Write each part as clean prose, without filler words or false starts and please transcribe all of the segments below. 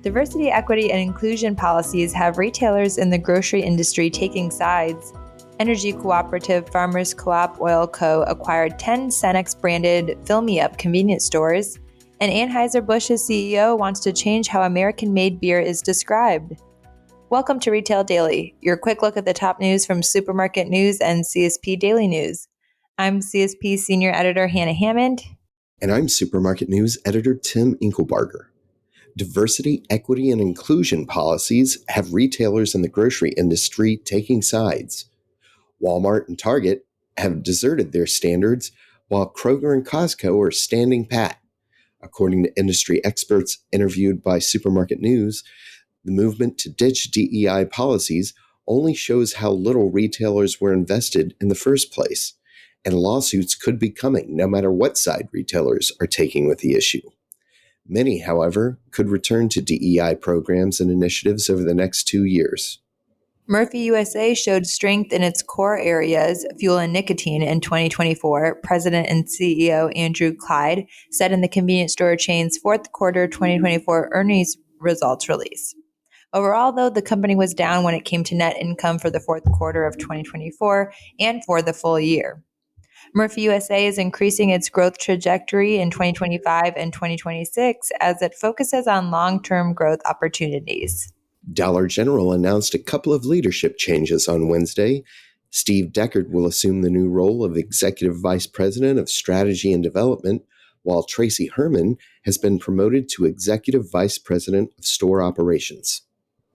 Diversity, equity, and inclusion policies have retailers in the grocery industry taking sides. Energy cooperative Farmers Co-op Oil Co. acquired 10 Cenex-branded FillMeUp convenience stores, and Anheuser-Busch's CEO wants to change how American-made beer is described. Welcome to Retail Daily, your quick look at the top news from Supermarket News and CSP Daily News. I'm CSP Senior Editor Hannah Hammond. And I'm Supermarket News Editor Tim Inkelbarger. Diversity, equity, and inclusion policies have retailers in the grocery industry taking sides. Walmart and Target have deserted their standards, while Kroger and Costco are standing pat. According to industry experts interviewed by Supermarket News, the movement to ditch DEI policies only shows how little retailers were invested in the first place, and lawsuits could be coming no matter what side retailers are taking with the issue. Many, however, could return to DEI programs and initiatives over the next 2 years. Murphy USA showed strength in its core areas, fuel and nicotine, in 2024, President and CEO Andrew Clyde said in the convenience store chain's fourth quarter 2024 earnings results release. Overall, though, the company was down when it came to net income for the fourth quarter of 2024 and for the full year. Murphy USA is increasing its growth trajectory in 2025 and 2026 as it focuses on long-term growth opportunities. Dollar General announced a couple of leadership changes on Wednesday. Steve Deckard will assume the new role of Executive Vice President of Strategy and Development, while Tracy Herman has been promoted to Executive Vice President of Store Operations.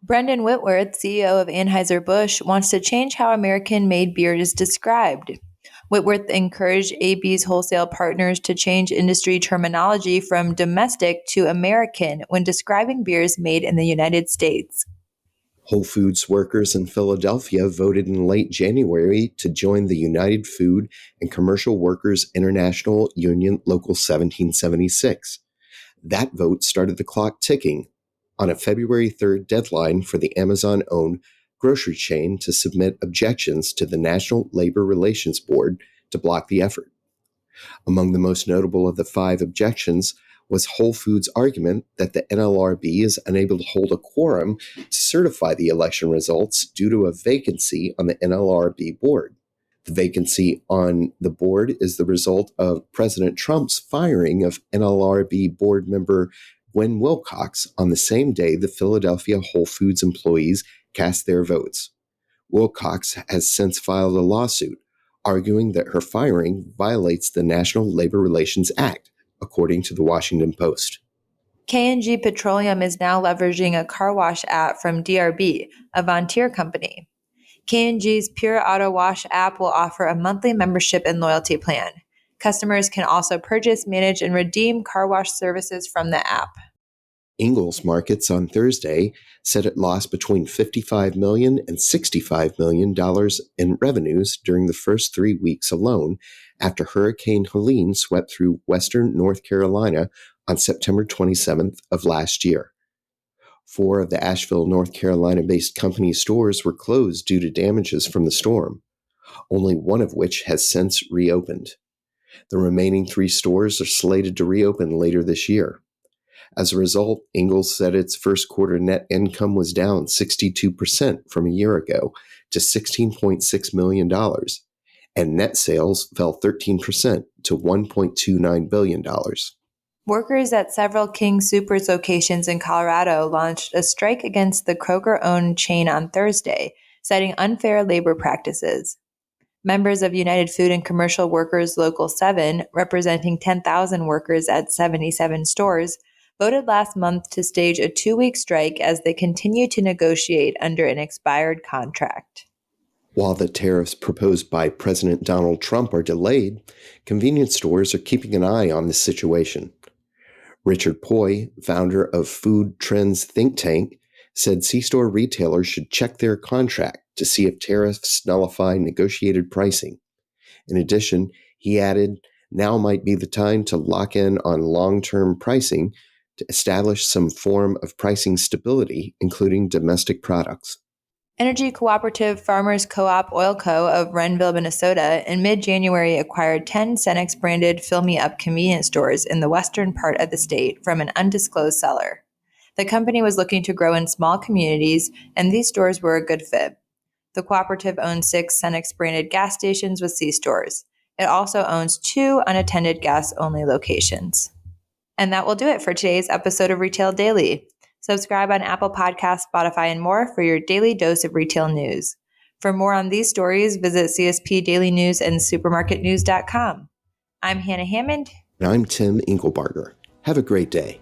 Brendan Whitworth, CEO of Anheuser-Busch, wants to change how American-made beer is described. Whitworth encouraged AB's wholesale partners to change industry terminology from domestic to American when describing beers made in the United States. Whole Foods workers in Philadelphia voted in late January to join the United Food and Commercial Workers International Union Local 1776. That vote started the clock ticking on a February 3rd deadline for the Amazon-owned grocery chain to submit objections to the National Labor Relations Board to block the effort. Among the most notable of the 5 objections was Whole Foods' argument that the NLRB is unable to hold a quorum to certify the election results due to a vacancy on the NLRB board. The vacancy on the board is the result of President Trump's firing of NLRB board member Gwen Wilcox on the same day the Philadelphia Whole Foods employees cast their votes. Wilcox has since filed a lawsuit arguing that her firing violates the National Labor Relations Act, according to the Washington Post. K&G Petroleum is now leveraging a car wash app from DRB, a Vontier company. K&G's Pure Auto Wash app will offer a monthly membership and loyalty plan. Customers can also purchase, manage, and redeem car wash services from the app. Ingalls Markets on Thursday said it lost between $55 million and $65 million in revenues during the first 3 weeks alone after Hurricane Helene swept through western North Carolina on September 27th of last year. 4 of the Asheville, North Carolina-based company stores were closed due to damages from the storm, only one of which has since reopened. The remaining 3 stores are slated to reopen later this year. As a result, Ingalls said its first quarter net income was down 62% from a year ago to $16.6 million, and net sales fell 13% to $1.29 billion. Workers at several King Soopers locations in Colorado launched a strike against the Kroger-owned chain on Thursday, citing unfair labor practices. Members of United Food and Commercial Workers Local 7, representing 10,000 workers at 77 stores, voted last month to stage a 2-week strike as they continue to negotiate under an expired contract. While the tariffs proposed by President Donald Trump are delayed, convenience stores are keeping an eye on the situation. Richard Poi, founder of Food Trends think tank, said C-store retailers should check their contract to see if tariffs nullify negotiated pricing. In addition, he added, now might be the time to lock in on long-term pricing to establish some form of pricing stability, including domestic products. Energy cooperative Farmers Co-op Oil Co. of Renville, Minnesota, in mid-January acquired 10 Cenex-branded FillMeUp convenience stores in the western part of the state from an undisclosed seller. The company was looking to grow in small communities, and these stores were a good fit. The cooperative owns 6 Cenex-branded gas stations with C-stores. It also owns 2 unattended gas-only locations. And that will do it for today's episode of Retail Daily. Subscribe on Apple Podcasts, Spotify, and more for your daily dose of retail news. For more on these stories, visit CSP Daily News and supermarketnews.com. I'm Hannah Hammond. And I'm Tim Inkelbarger. Have a great day.